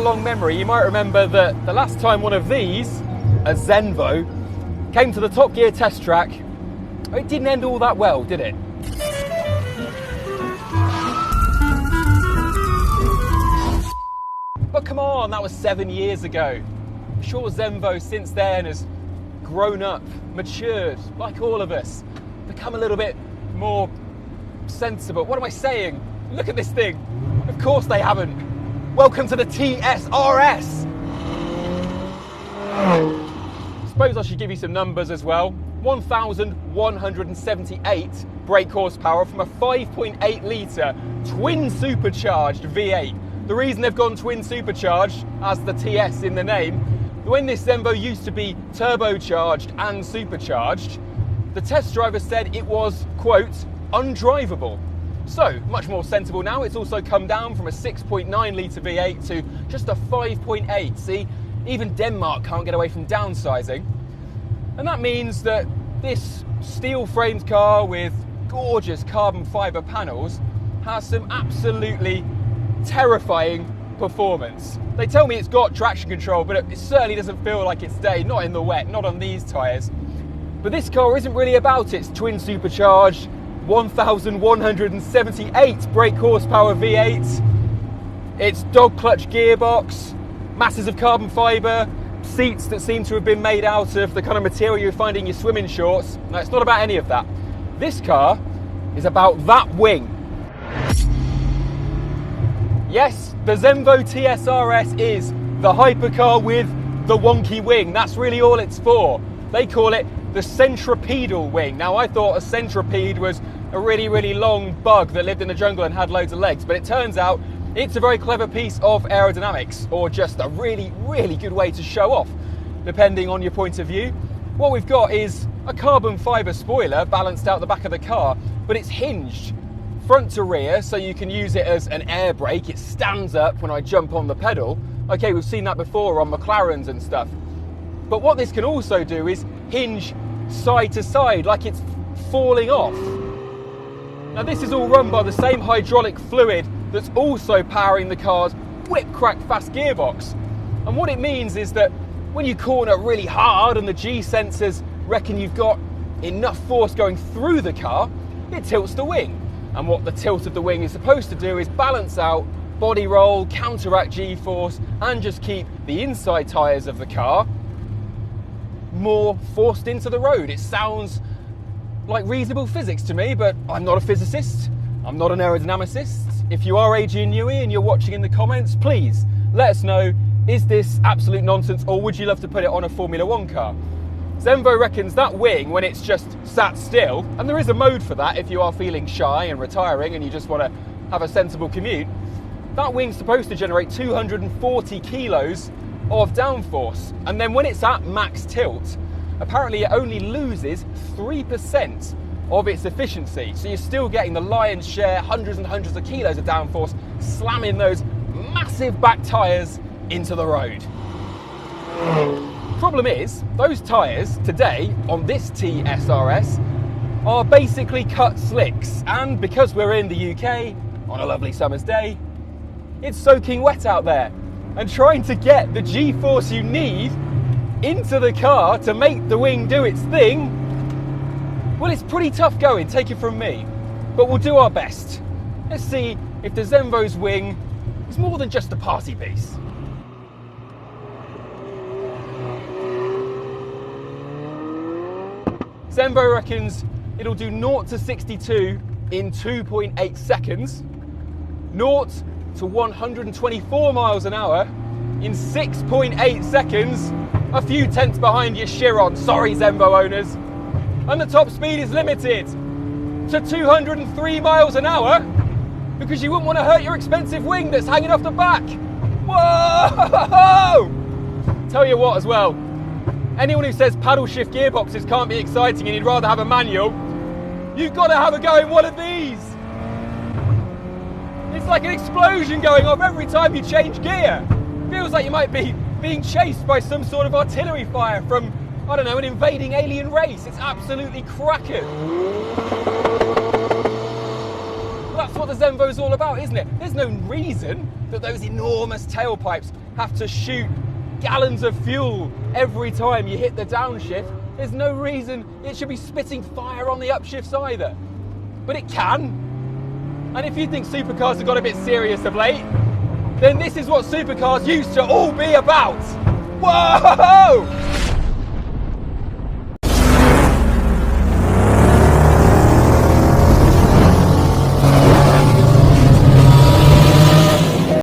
long memory, you might remember that the last time one of these, a Zenvo, came to the Top Gear test track, it didn't end all that well, did it? But come on, that was 7 years ago. I'm sure Zenvo since then has grown up, matured, like all of us, become a little bit more sensible. What am I saying? Look at this thing. Of course they haven't. Welcome to the TSRS. Suppose I should give you some numbers as well. 1,178 brake horsepower from a 5.8 litre twin supercharged V8. The reason they've gone twin supercharged, as the TS in the name, when this Zenvo used to be turbocharged and supercharged, the test driver said it was, quote, undrivable. So, much more sensible now. It's also come down from a 6.9 litre V8 to just a 5.8. See, even Denmark can't get away from downsizing. And that means that this steel-framed car with gorgeous carbon fibre panels has some absolutely terrifying performance. They tell me it's got traction control, but it certainly doesn't feel like it's day, not in the wet, not on these tyres. But this car isn't really about its twin supercharged 1,178 brake horsepower V8, its dog clutch gearbox, masses of carbon fibre, seats that seem to have been made out of the kind of material you find in your swimming shorts. No, it's not about any of that. This car is about that wing. Yes, the Zenvo TSRS is the hypercar with the wonky wing. That's really all it's for. They call it the centripetal wing. Now, I thought a centipede was a really, really long bug that lived in the jungle and had loads of legs, but it turns out it's a very clever piece of aerodynamics, or just a really, really good way to show off, depending on your point of view. What we've got is a carbon fibre spoiler balanced out the back of the car, but it's hinged front to rear, so you can use it as an air brake. It stands up when I jump on the pedal. Okay, we've seen that before on McLarens and stuff. But what this can also do is hinge side to side, like it's falling off. Now, this is all run by the same hydraulic fluid that's also powering the car's whip-crack fast gearbox. And what it means is that when you corner really hard and the G sensors reckon you've got enough force going through the car, it tilts the wing. And what the tilt of the wing is supposed to do is balance out, body roll, counteract G-force, and just keep the inside tyres of the car more forced into the road. It sounds like reasonable physics to me, but I'm not a physicist. I'm not an aerodynamicist. If you are Adrian Newey and you're watching in the comments, please let us know, is this absolute nonsense, or would you love to put it on a Formula One car? Zenvo reckons that wing, when it's just sat still, and there is a mode for that if you are feeling shy and retiring and you just want to have a sensible commute, that wing's supposed to generate 240 kilos of downforce. And then when it's at max tilt, apparently it only loses 3% of its efficiency. So you're still getting the lion's share, hundreds and hundreds of kilos of downforce, slamming those massive back tyres into the road. Problem is, those tyres today on this TSRS are basically cut slicks, and because we're in the UK on a lovely summer's day, it's soaking wet out there, and trying to get the G-force you need into the car to make the wing do its thing, well, it's pretty tough going, take it from me, but we'll do our best. Let's see if the Zenvo's wing is more than just a party piece. Zenvo reckons it'll do 0 to 62 in 2.8 seconds, 0 to 124 miles an hour in 6.8 seconds, a few tenths behind your Chiron, sorry Zenvo owners. And the top speed is limited to 203 miles an hour because you wouldn't want to hurt your expensive wing that's hanging off the back. Whoa! Tell you what as well, anyone who says paddle shift gearboxes can't be exciting and you'd rather have a manual, you've got to have a go in one of these. It's like an explosion going off every time you change gear. Feels like you might be being chased by some sort of artillery fire from, I don't know, an invading alien race. It's absolutely cracking. Well, that's what the Zenvo is all about, isn't it? There's no reason that those enormous tailpipes have to shoot gallons of fuel every time you hit the downshift. There's no reason it should be spitting fire on the upshifts either. But it can. And if you think supercars have got a bit serious of late, then this is what supercars used to all be about. Whoa!